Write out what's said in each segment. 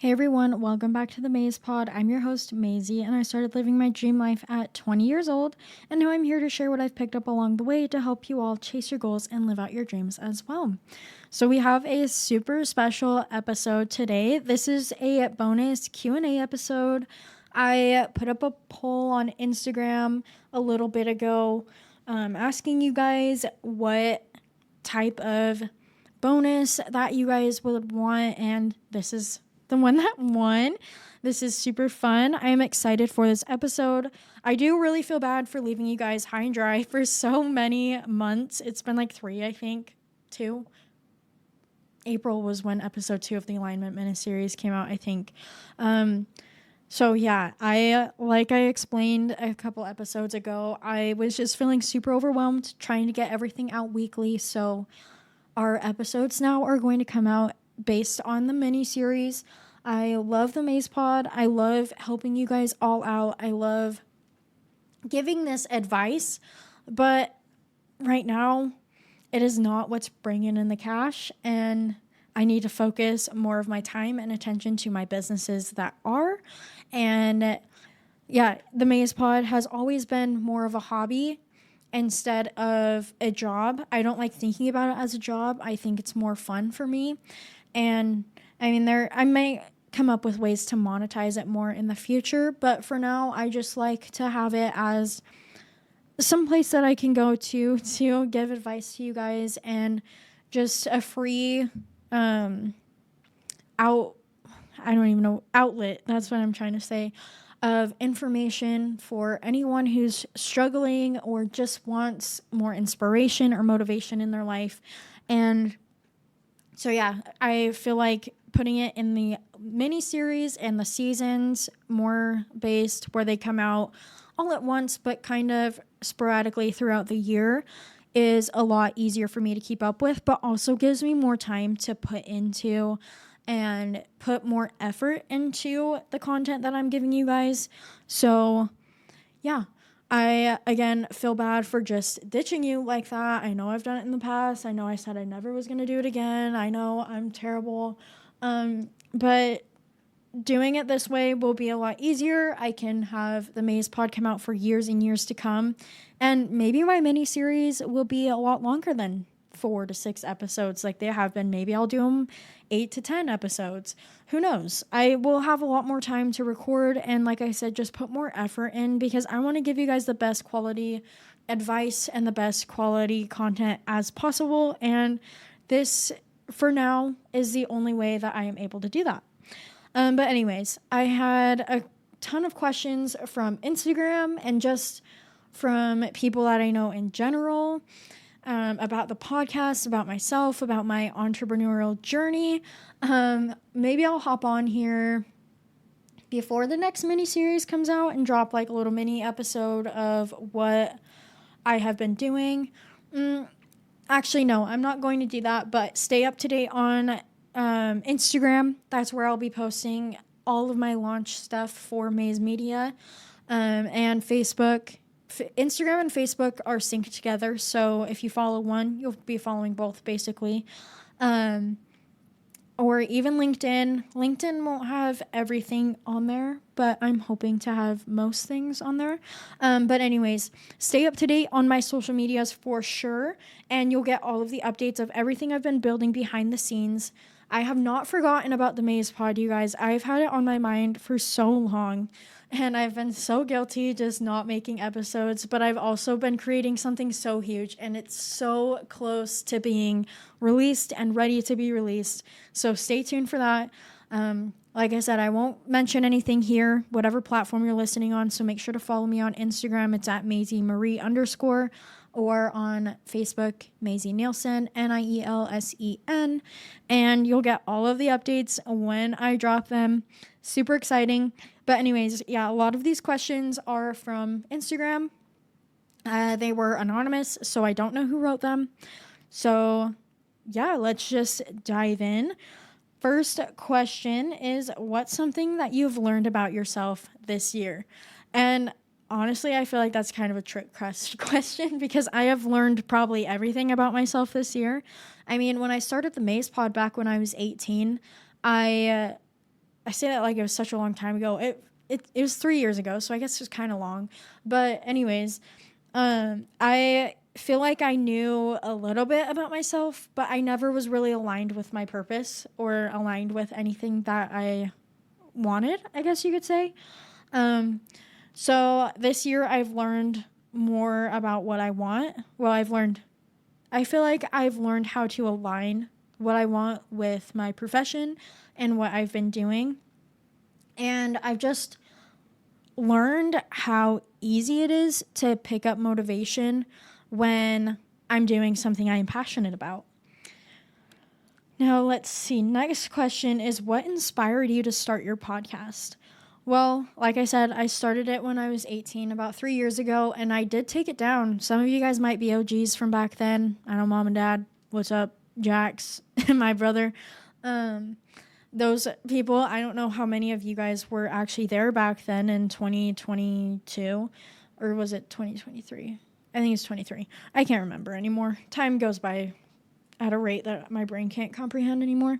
Hey everyone, welcome back to the Maze Pod. I'm your host, Maisie, and I started living my dream life at 20 years old. And now I'm here to share what I've picked up along the way to help you all chase your goals and live out your dreams as well. So we have a super special episode today. This is a bonus Q&A episode. I put up a poll on Instagram a little bit ago asking you guys what type of bonus that you guys would want, and this is the one that won. This is super fun. I am excited for this episode. I do really feel bad for leaving you guys high and dry for so many months. It's been like 3, I think, 2. April was when episode 2 of the Alignment miniseries came out, I think. So yeah, like I explained a couple episodes ago, I was just feeling super overwhelmed trying to get everything out weekly. So our episodes now are going to come out based on the mini-series. I love the Maze Pod. I love helping you guys all out. I love giving this advice, but right now it is not what's bringing in the cash, and I need to focus more of my time and attention to my businesses that are. And yeah, the Maze Pod has always been more of a hobby instead of a job. I don't like thinking about it as a job. I think it's more fun for me. And I mean, I might come up with ways to monetize it more in the future, but for now, I just like to have it as some place that I can go to give advice to you guys, and just a free outlet. That's what I'm trying to say, of information for anyone who's struggling or just wants more inspiration or motivation in their life. And so yeah, I feel like putting it in the mini series and the seasons more based, where they come out all at once but kind of sporadically throughout the year, is a lot easier for me to keep up with, but also gives me more time to put into and put more effort into the content that I'm giving you guys. So yeah, I again feel bad for just ditching you like that. I know I've done it in the past. I know I said I never was going to do it again. I know I'm terrible. But doing it this way will be a lot easier. I can have the Maze Pod come out for years and years to come. And maybe my mini series will be a lot longer than 4 to 6 episodes like they have been. Maybe I'll do them 8 to 10 episodes. Who knows? I will have a lot more time to record, and like I said, just put more effort in, because I want to give you guys the best quality advice and the best quality content as possible. And this, for now, is the only way that I am able to do that. But anyways, I had a ton of questions from Instagram and just from people that I know in general, about the podcast, about myself, about my entrepreneurial journey. Maybe I'll hop on here before the next mini series comes out and drop like a little mini episode of what I have been doing. Actually, no, I'm not going to do that, but stay up to date on Instagram. That's where I'll be posting all of my launch stuff for Maze Media, and Facebook. Instagram and Facebook are synced together, so if you follow one, you'll be following both basically. Or even LinkedIn. LinkedIn won't have everything on there, but I'm hoping to have most things on there. But anyways, stay up to date on my social medias for sure, and you'll get all of the updates of everything I've been building behind the scenes. I have not forgotten about the Maze Pod, you guys. I've had it on my mind for so long, and I've been so guilty just not making episodes, but I've also been creating something so huge, and it's so close to being released and ready to be released. So stay tuned for that. Like I said, I won't mention anything here, whatever platform you're listening on, so make sure to follow me on Instagram. It's at MaisieMarie_, or on Facebook, Maisie Nielsen, Nielsen, and you'll get all of the updates when I drop them. Super exciting. But anyways, yeah, a lot of these questions are from Instagram. They were anonymous, so I don't know who wrote them. So yeah, let's just dive in. First question is, what's something that you've learned about yourself this year? And honestly, I feel like that's kind of a trick question, because I have learned probably everything about myself this year. I mean, when I started the Maze Pod back when I was 18, I I say that like it was such a long time ago. It was 3 years ago, so I guess it was kind of long. But anyways, I feel like I knew a little bit about myself, but I never was really aligned with my purpose or aligned with anything that I wanted, I guess you could say. So this year I've learned more about what I want. Well, I feel like I've learned how to align what I want with my profession and what I've been doing. And I've just learned how easy it is to pick up motivation when I'm doing something I am passionate about. Now, let's see. Next question is, what inspired you to start your podcast? Well, like I said, I started it when I was 18, about 3 years ago, and I did take it down. Some of you guys might be OGs from back then. I know Mom and Dad. What's up, Jax and my brother? Those people, I don't know how many of you guys were actually there back then in 2022, or was it 2023? I think it's 23. I can't remember anymore. Time goes by at a rate that my brain can't comprehend anymore.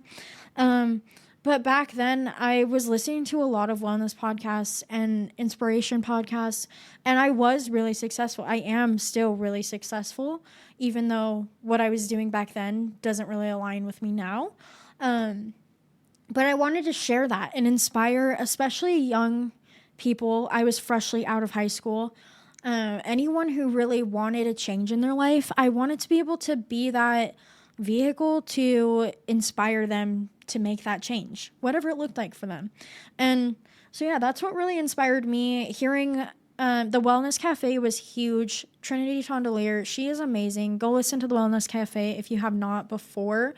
But back then, I was listening to a lot of wellness podcasts and inspiration podcasts, and I was really successful. I am still really successful, even though what I was doing back then doesn't really align with me now. But I wanted to share that and inspire, especially young people. I was freshly out of high school. Anyone who really wanted a change in their life, I wanted to be able to be that vehicle to inspire them to make that change, whatever it looked like for them. And so, yeah, that's what really inspired me. Hearing the Wellness Cafe was huge. Trinity Tondelier, she is amazing. Go listen to the Wellness Cafe if you have not before.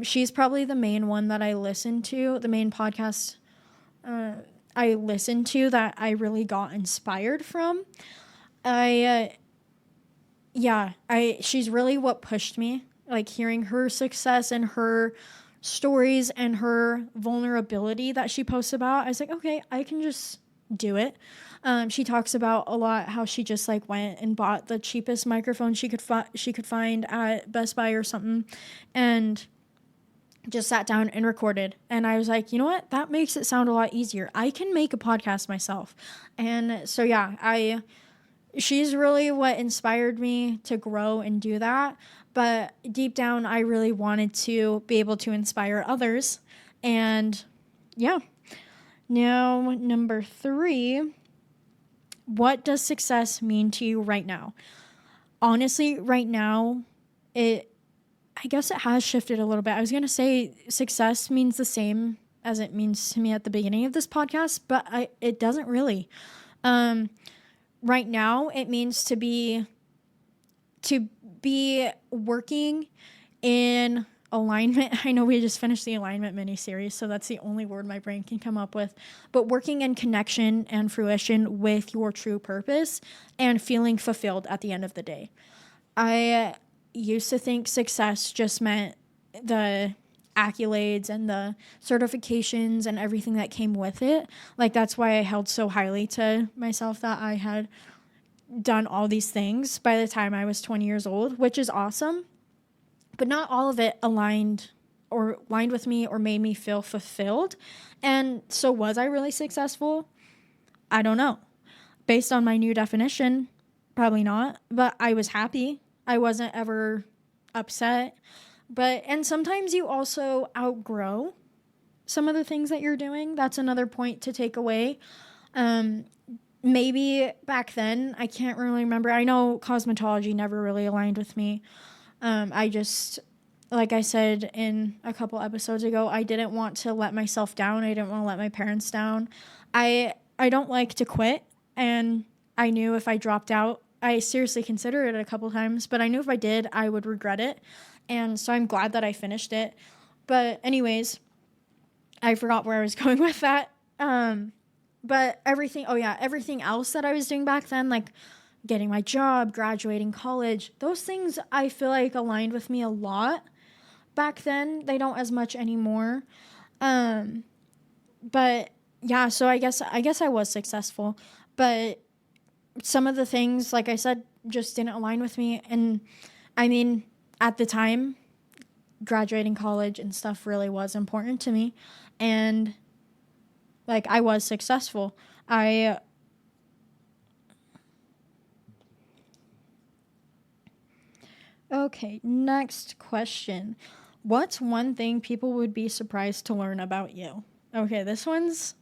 She's probably the main one that I listen to, the main podcast I listened to that I really got inspired from. She's really what pushed me. Like hearing her success and her stories and her vulnerability that she posts about, I was like, okay, I can just do it. She talks about a lot how she just like went and bought the cheapest microphone she could find at Best Buy or something, and just sat down and recorded. And I was like, you know what? That makes it sound a lot easier. I can make a podcast myself. And so yeah, she's really what inspired me to grow and do that. But deep down, I really wanted to be able to inspire others. And yeah. Now, number 3, what does success mean to you right now? Honestly, right now, I guess it has shifted a little bit. I was going to say success means the same as it means to me at the beginning of this podcast, but it doesn't really. Right now, it means to be working in alignment. I know we just finished the alignment mini-series, so that's the only word my brain can come up with. But working in connection and fruition with your true purpose and feeling fulfilled at the end of the day. I used to think success just meant the accolades and the certifications and everything that came with it. Like, that's why I held so highly to myself that I had done all these things by the time I was 20 years old, which is awesome. But not all of it aligned with me or made me feel fulfilled. And so was I really successful? I don't know. Based on my new definition, probably not. But I was happy. I wasn't ever upset. And sometimes you also outgrow some of the things that you're doing. That's another point to take away. Maybe back then, I can't really remember. I know cosmetology never really aligned with me. I just, like I said in a couple episodes ago, I didn't want to let myself down. I didn't want to let my parents down. I don't like to quit, and I knew if I dropped out, I seriously considered it a couple times, but I knew if I did, I would regret it. And so I'm glad that I finished it. But anyways, I forgot where I was going with that. But everything else that I was doing back then, like getting my job, graduating college, those things I feel like aligned with me a lot back then. They don't as much anymore. But yeah, so I guess I was successful, but some of the things, like I said, just didn't align with me. And I mean, at the time, graduating college and stuff really was important to me. And Like, I was successful. I Okay, next question. What's one thing people would be surprised to learn about you? Okay, this one's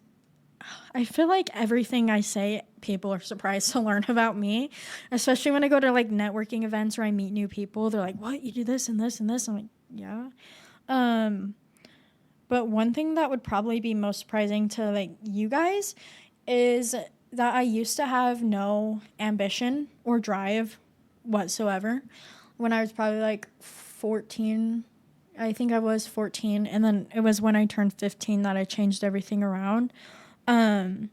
I feel like everything I say, people are surprised to learn about me, especially when I go to like networking events or I meet new people. They're like, "What? You do this and this and this?" I'm like, "Yeah." Um, but one thing that would probably be most surprising to like you guys is that I used to have no ambition or drive whatsoever when I was probably like 14. I think I was 14, and then it was when I turned 15 that I changed everything around. Um,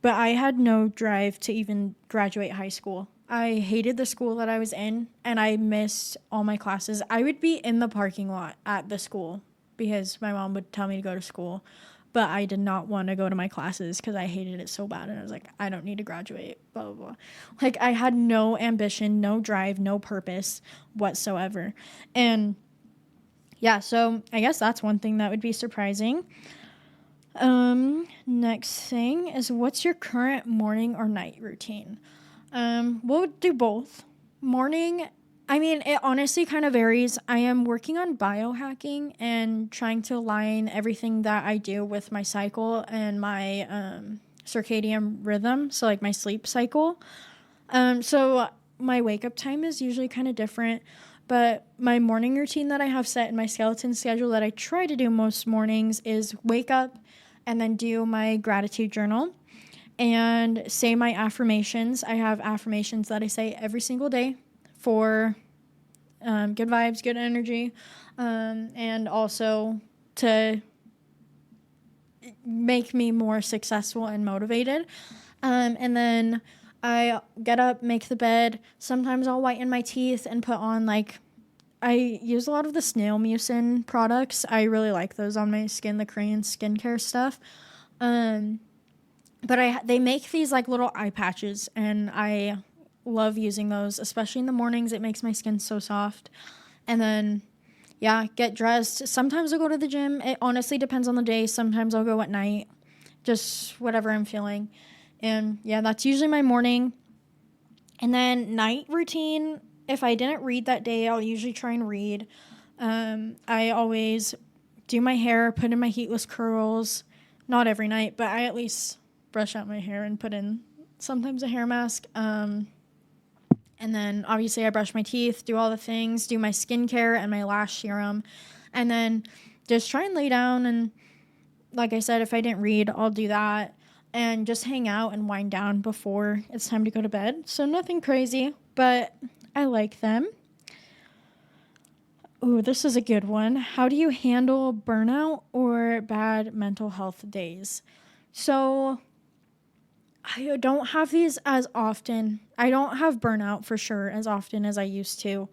but I had no drive to even graduate high school. I hated the school that I was in, and I missed all my classes. I would be in the parking lot at the school because my mom would tell me to go to school, but I did not want to go to my classes because I hated it so bad. And I was like, I don't need to graduate, blah, blah, blah. Like, I had no ambition, no drive, no purpose whatsoever. And yeah, so I guess that's one thing that would be surprising. Next thing is, what's your current morning or night routine? We'll do both. Morning, I mean, it honestly kind of varies. I am working on biohacking and trying to align everything that I do with my cycle and my circadian rhythm, so like my sleep cycle. So my wake up time is usually kind of different, but my morning routine that I have set in my skeleton schedule that I try to do most mornings is wake up and then do my gratitude journal and say my affirmations. I have affirmations that I say every single day for good vibes, good energy, and also to make me more successful and motivated. And then I get up, make the bed. Sometimes I'll whiten my teeth and put on like I use a lot of the snail mucin products. I really like those on my skin, the Korean skincare stuff. But they make these like little eye patches, and I love using those, especially in the mornings. It makes my skin so soft. And then, yeah, get dressed. Sometimes I'll go to the gym. It honestly depends on the day. Sometimes I'll go at night, just whatever I'm feeling. And yeah, that's usually my morning. And then night routine, if I didn't read that day, I'll usually try and read. I always do my hair, put in my heatless curls. Not every night, but I at least brush out my hair and put in sometimes a hair mask. And then obviously I brush my teeth, do all the things, do my skincare and my lash serum. And then just try and lay down. And like I said, if I didn't read, I'll do that. And just hang out and wind down before it's time to go to bed. So nothing crazy, but I like them. Ooh, this is a good one. How do you handle burnout or bad mental health days? So I don't have these as often. I don't have burnout for sure as often as I used to.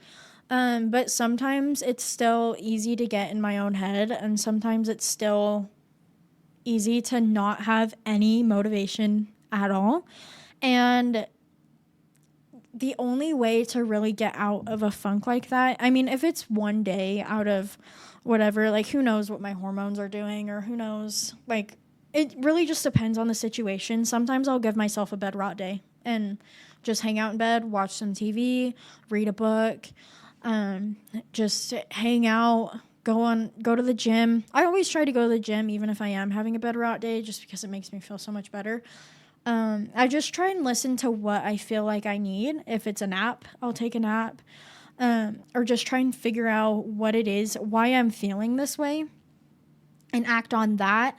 But sometimes it's still easy to get in my own head, and sometimes it's still easy to not have any motivation at all. And the only way to really get out of a funk like that, I mean, if it's one day out of whatever, like who knows what my hormones are doing, or who knows, like it really just depends on the situation. Sometimes I'll give myself a bed rot day and just hang out in bed, watch some TV, read a book, just hang out, go to the gym. I always try to go to the gym even if I am having a bed rot day, just because it makes me feel so much better. I just try and listen to what I feel like I need. If it's a nap, I'll take a nap. Or just try and figure out what it is, why I'm feeling this way, and act on that.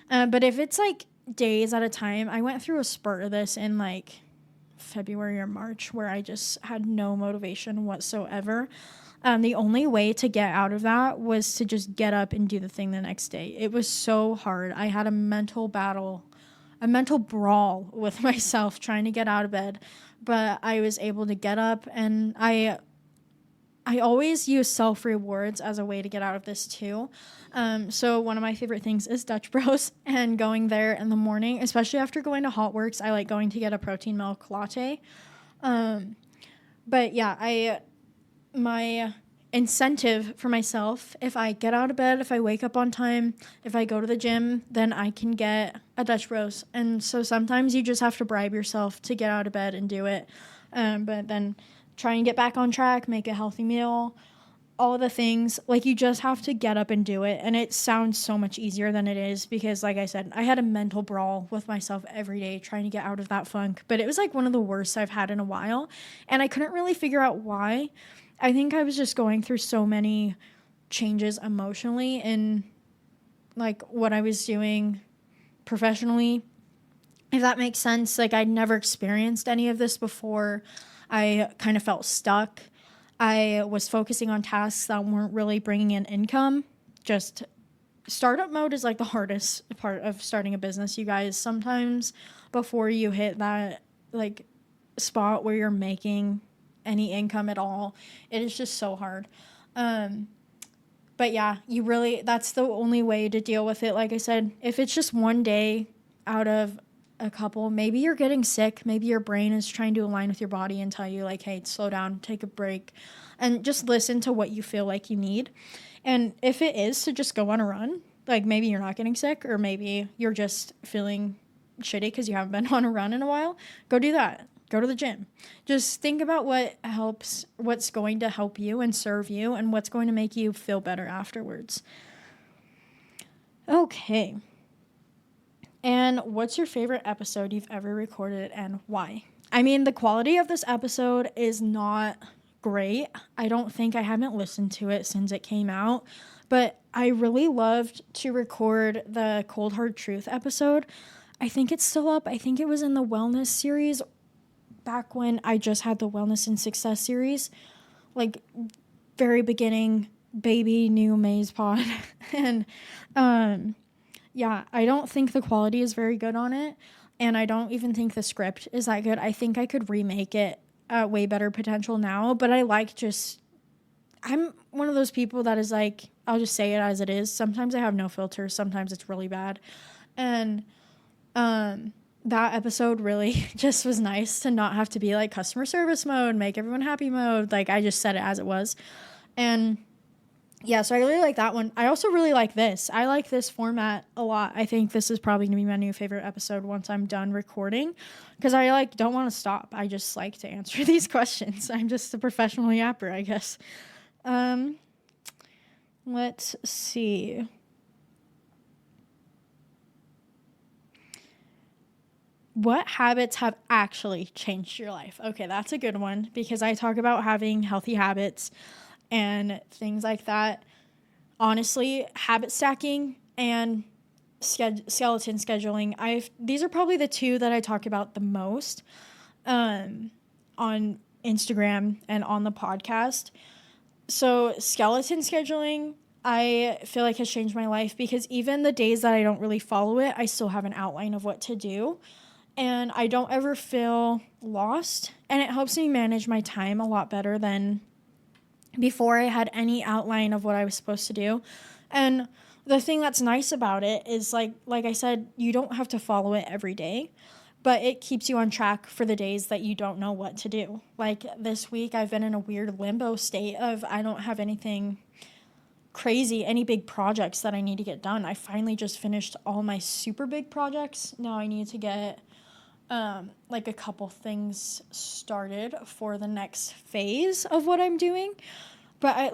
But if it's like days at a time, I went through a spurt of this in like February or March where I just had no motivation whatsoever. The only way to get out of that was to just get up and do the thing the next day. It was so hard. I had a mental battle, a mental brawl with myself trying to get out of bed, but I was able to get up. And I always use self-rewards as a way to get out of this too. So one of my favorite things is Dutch Bros, and going there in the morning, especially after going to Hotworks. I like going to get a protein milk latte. But yeah, my incentive for myself. If I get out of bed, if I wake up on time, if I go to the gym, then I can get a Dutch Bros. And so sometimes you just have to bribe yourself to get out of bed and do it. But then try and get back on track, make a healthy meal, all of the things. Like, you just have to get up and do it. And it sounds so much easier than it is, because like I said, I had a mental brawl with myself every day trying to get out of that funk, but it was like one of the worst I've had in a while, and I couldn't really figure out why. I think I was just going through so many changes emotionally in like what I was doing professionally, if that makes sense. Like, I'd never experienced any of this before. I kind of felt stuck. I was focusing on tasks that weren't really bringing in income. Just startup mode is like the hardest part of starting a business, you guys. Sometimes before you hit that like spot where you're making any income at all, it is just so hard. But yeah, that's the only way to deal with it. Like I said, if it's just one day out of a couple, maybe you're getting sick, maybe your brain is trying to align with your body and tell you like, hey, slow down, take a break, and just listen to what you feel like you need. And if it is to just go on a run, like maybe you're not getting sick, or maybe you're just feeling shitty because you haven't been on a run in a while, go do that. Go to the gym. Just think about what's going to help you and serve you, and what's going to make you feel better afterwards. Okay. And what's your favorite episode you've ever recorded, and why? I mean, the quality of this episode is not great. I haven't listened to it since it came out, but I really loved to record the Cold Hard Truth episode. I think it's still up. I think it was in the wellness series back when I just had the Wellness and Success series, like very beginning, baby new Maze Pod. And yeah, I don't think the quality is very good on it, and I don't even think the script is that good. I think I could remake it way better potential now, but I'm one of those people that is like, I'll just say it as it is. Sometimes I have no filters, sometimes it's really bad. And that episode really just was nice to not have to be like customer service mode, make everyone happy mode. Like, I just said it as it was. And yeah, so I really like that one. I also really like this. I like this format a lot. I think this is probably going to be my new favorite episode once I'm done recording, because I like don't want to stop. I just like to answer these questions. I'm just a professional yapper, I guess. Let's see. What habits have actually changed your life? Okay, that's a good one, because I talk about having healthy habits and things like that. Honestly, habit stacking and skeleton scheduling, these are probably the two that I talk about the most on Instagram and on the podcast. So skeleton scheduling, I feel like has changed my life, because even the days that I don't really follow it, I still have an outline of what to do. And I don't ever feel lost, and it helps me manage my time a lot better than before I had any outline of what I was supposed to do. And the thing that's nice about it is, like I said, you don't have to follow it every day, but it keeps you on track for the days that you don't know what to do. Like this week, I've been in a weird limbo state of I don't have anything crazy, any big projects that I need to get done. I finally just finished all my super big projects. Now I need to get like a couple things started for the next phase of what I'm doing. But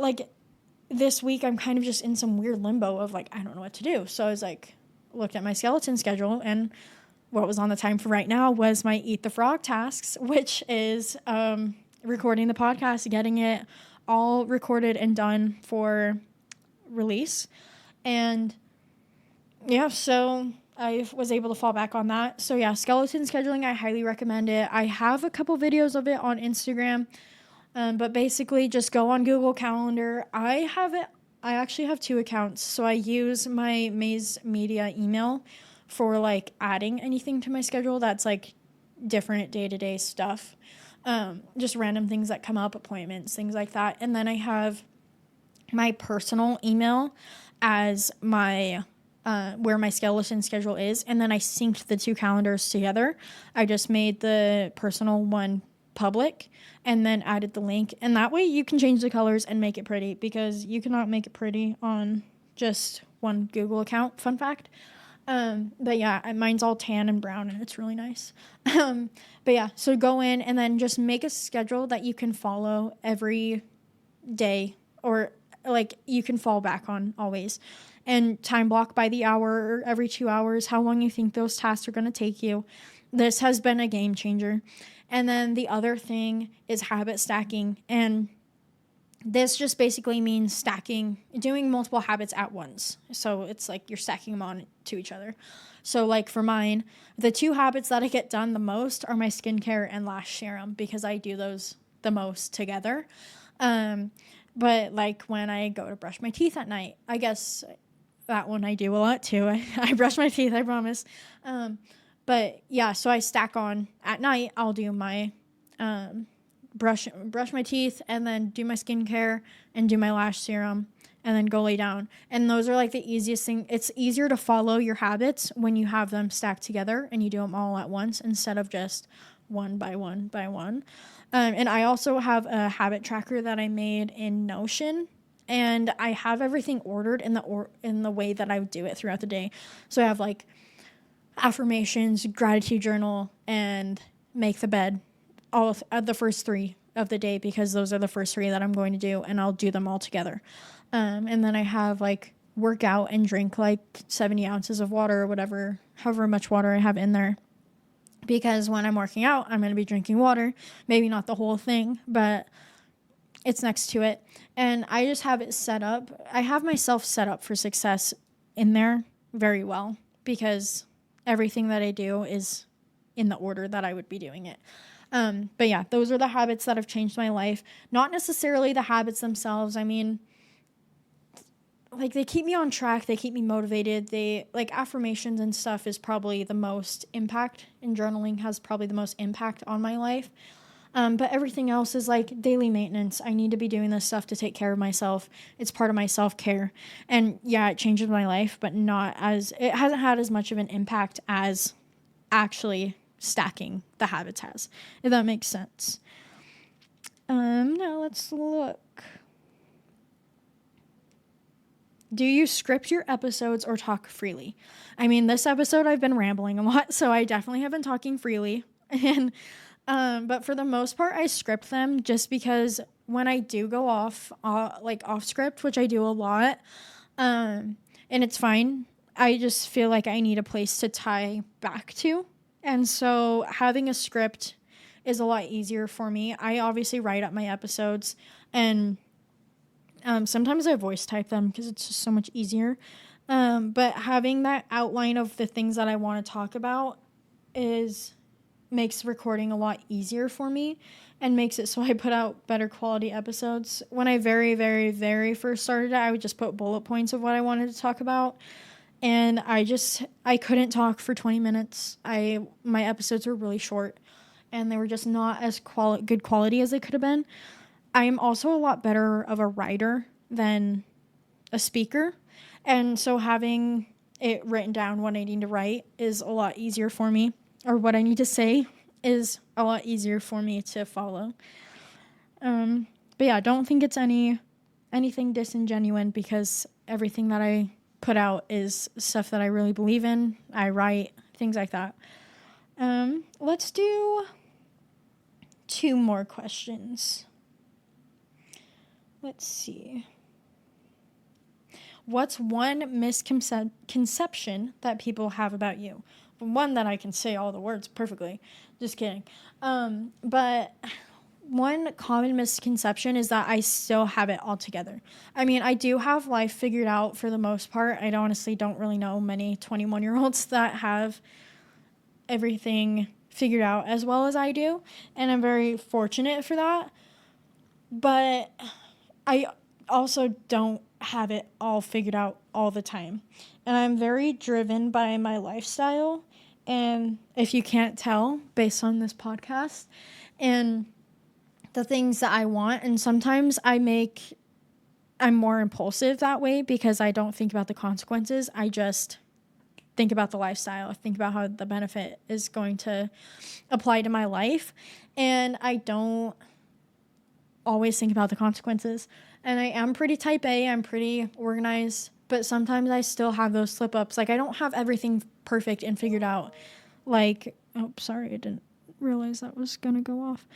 this week I'm kind of just in some weird limbo of like, I don't know what to do. So I was like, looked at my skeleton schedule, and what was on the time for right now was my Eat the Frog tasks, which is recording the podcast, getting it all recorded and done for release. And yeah, so I was able to fall back on that. So yeah, skeleton scheduling, I highly recommend it. I have a couple videos of it on Instagram, but basically just go on Google Calendar. I actually have 2 accounts. So I use my Maze Media email for like adding anything to my schedule that's like different day-to-day stuff, just random things that come up, appointments, things like that. And then I have my personal email as my where my skeleton schedule is, and then I synced the 2 calendars together. I just made the personal one public and then added the link. And that way you can change the colors and make it pretty, because you cannot make it pretty on just one Google account. Fun fact. But yeah, mine's all tan and brown and it's really nice. But yeah, so go in and then just make a schedule that you can follow every day, or like you can fall back on always, and time block by the hour or every 2 hours how long you think those tasks are going to take you. This has been a game changer. And then the other thing is habit stacking, and this just basically means doing multiple habits at once. So it's like you're stacking them on to each other. So like for mine, the 2 habits that I get done the most are my skincare and lash serum, because I do those the most together. But like when I go to brush my teeth at night, I guess that one I do a lot too. I brush my teeth, I promise. But yeah, so I stack on at night. I'll do my brush my teeth and then do my skincare and do my lash serum and then go lay down. And those are like the easiest thing. It's easier to follow your habits when you have them stacked together and you do them all at once instead of just one by one by one. And I also have a habit tracker that I made in Notion, and I have everything ordered in the way that I would do it throughout the day. So I have like affirmations, gratitude journal, and make the bed, all of the first 3 of the day, because those are the first 3 that I'm going to do, and I'll do them all together. And then I have like work out and drink like 70 ounces of water or whatever, however much water I have in there. Because when I'm working out, I'm going to be drinking water. Maybe not the whole thing, but it's next to it. And I just have it set up. I have myself set up for success in there very well, because everything that I do is in the order that I would be doing it. But yeah, those are the habits that have changed my life. Not necessarily the habits themselves. I mean, like they keep me on track. They keep me motivated. They like affirmations and stuff is probably the most impact, and journaling has probably the most impact on my life. But everything else is like daily maintenance. I need to be doing this stuff to take care of myself. It's part of my self-care. And yeah, it changes my life, but it hasn't had as much of an impact as actually stacking the habits has, if that makes sense. Now let's look. Do you script your episodes or talk freely? I mean, this episode I've been rambling a lot, so I definitely have been talking freely. And but for the most part, I script them, just because when I do go off script, which I do a lot, and it's fine, I just feel like I need a place to tie back to. And so having a script is a lot easier for me. I obviously write up my episodes, and sometimes I voice type them because it's just so much easier. But having that outline of the things that I want to talk about makes recording a lot easier for me, and makes it so I put out better quality episodes. When I very, very, very first started, I would just put bullet points of what I wanted to talk about. And I couldn't talk for 20 minutes. My episodes were really short, and they were just not as good quality as they could have been. I am also a lot better of a writer than a speaker. And so having it written down what I need to write is a lot easier for me, or what I need to say is a lot easier for me to follow. But yeah, don't think it's anything disingenuous, because everything that I put out is stuff that I really believe in. I write, things like that. Let's do 2 more questions. Let's see. What's one misconception that people have about you? One that I can say all the words perfectly. Just kidding. But one common misconception is that I still have it all together. I mean, I do have life figured out for the most part. I honestly don't really know many 21-year-olds that have everything figured out as well as I do. And I'm very fortunate for that. But I also don't have it all figured out all the time. And I'm very driven by my lifestyle. And if you can't tell based on this podcast and the things that I want, and sometimes I'm more impulsive that way because I don't think about the consequences. I just think about the lifestyle. I think about how the benefit is going to apply to my life. And I don't always think about the consequences. And I am pretty type A. I'm pretty organized. But sometimes I still have those slip ups. Like, I don't have everything perfect and figured out. Like, oh, sorry, I didn't realize that was going to go off.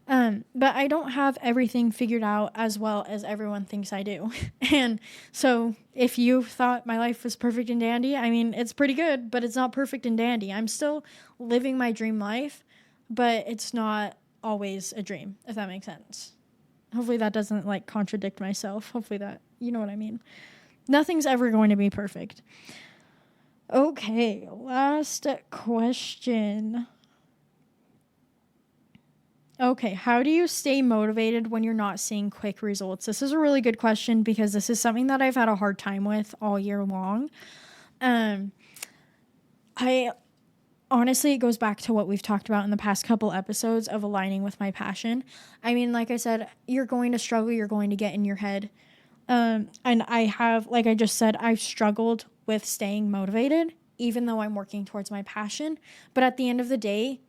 But I don't have everything figured out as well as everyone thinks I do. And so if you thought my life was perfect and dandy, I mean, it's pretty good, but it's not perfect and dandy. I'm still living my dream life, but it's not always a dream, if that makes sense. Hopefully that doesn't like contradict myself. Hopefully that, you know what I mean. Nothing's ever going to be perfect. Okay, last question. Okay, how do you stay motivated when you're not seeing quick results? This is a really good question because this is something that I've had a hard time with all year long. I honestly, it goes back to what we've talked about in the past couple episodes of aligning with my passion. I mean, like I said, you're going to struggle, you're going to get in your head. And I have, like I just said, I've struggled with staying motivated, even though I'm working towards my passion. But at the end of the day,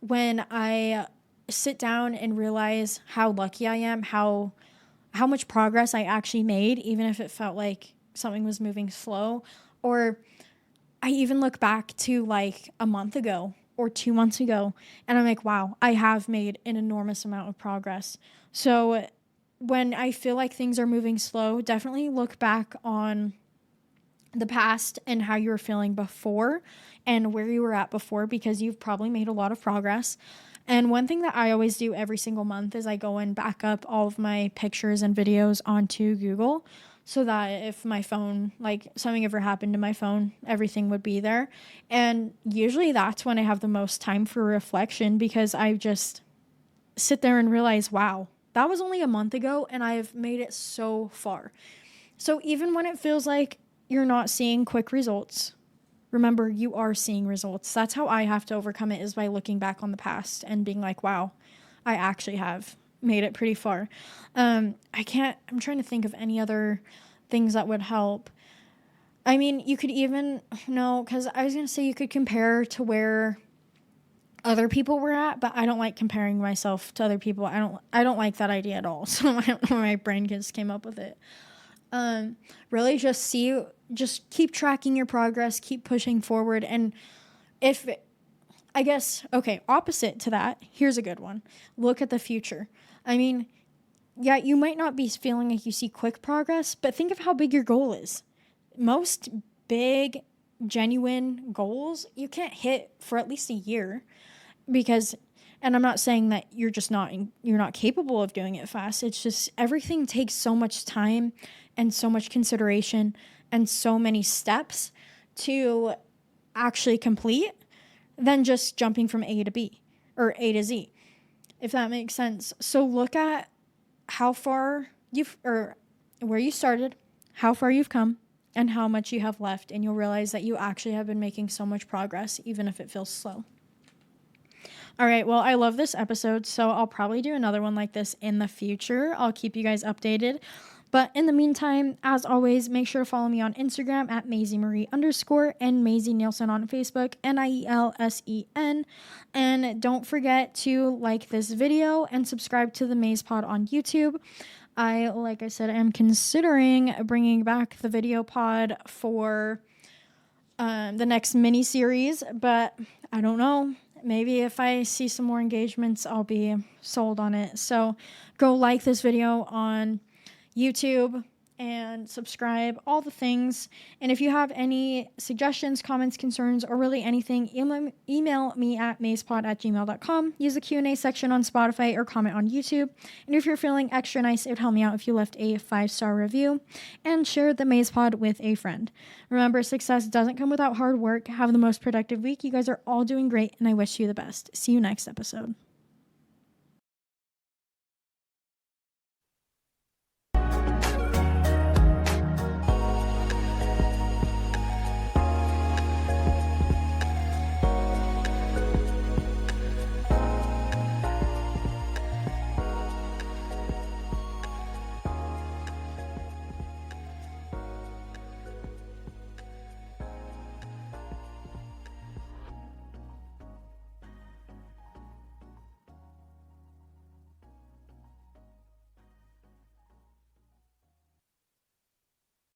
when I sit down and realize how lucky I am, how much progress I actually made, even if it felt like something was moving slow, or I even look back to like a month ago or 2 months ago, and I'm like, wow, I have made an enormous amount of progress. So when I feel like things are moving slow, definitely look back on the past and how you were feeling before and where you were at before, because you've probably made a lot of progress. And one thing that I always do every single month is I go and back up all of my pictures and videos onto Google, so that if my phone, like something ever happened to my phone, everything would be there. And usually that's when I have the most time for reflection, because I just sit there and realize, wow, that was only a month ago and I've made it so far. So even when it feels like you're not seeing quick results, remember, you are seeing results. That's how I have to overcome it, is by looking back on the past and being like, wow, I actually have made it pretty far. I'm trying to think of any other things that would help. I mean, you could even, no, because I was going to say you could compare to where other people were at, but I don't like comparing myself to other people. I don't like that idea at all. So I don't know where my brain just came up with it. Really just keep tracking your progress, keep pushing forward. And opposite to that, here's a good one. Look at the future. I mean, yeah, you might not be feeling like you see quick progress, but think of how big your goal is. Most big, genuine goals you can't hit for at least a year, because, and I'm not saying that you're not capable of doing it fast. It's just everything takes so much time and so much consideration and so many steps to actually complete than just jumping from A to B or A to Z, if that makes sense. So look at how far where you started, how far you've come, and how much you have left, and you'll realize that you actually have been making so much progress, even if it feels slow. All right, well, I love this episode, so I'll probably do another one like this in the future. I'll keep you guys updated. But in the meantime, as always, make sure to follow me on Instagram at MaisieMarie_ and Maisie Nielsen on Facebook, NIELSEN. And don't forget to like this video and subscribe to the Maze Pod on YouTube. Like I said, am considering bringing back the video pod for the next mini series, but I don't know. Maybe if I see some more engagements, I'll be sold on it. So go like this video on YouTube and subscribe, all the things. And if you have any suggestions, comments, concerns, or really anything, email me at mazepod@gmail.com. Use the Q&A section on Spotify or comment on YouTube. And if you're feeling extra nice, it would help me out if you left a 5-star review and share the Maze Pod with a friend. Remember, success doesn't come without hard work. Have the most productive week. You guys are all doing great, and I wish you the best. See you next episode.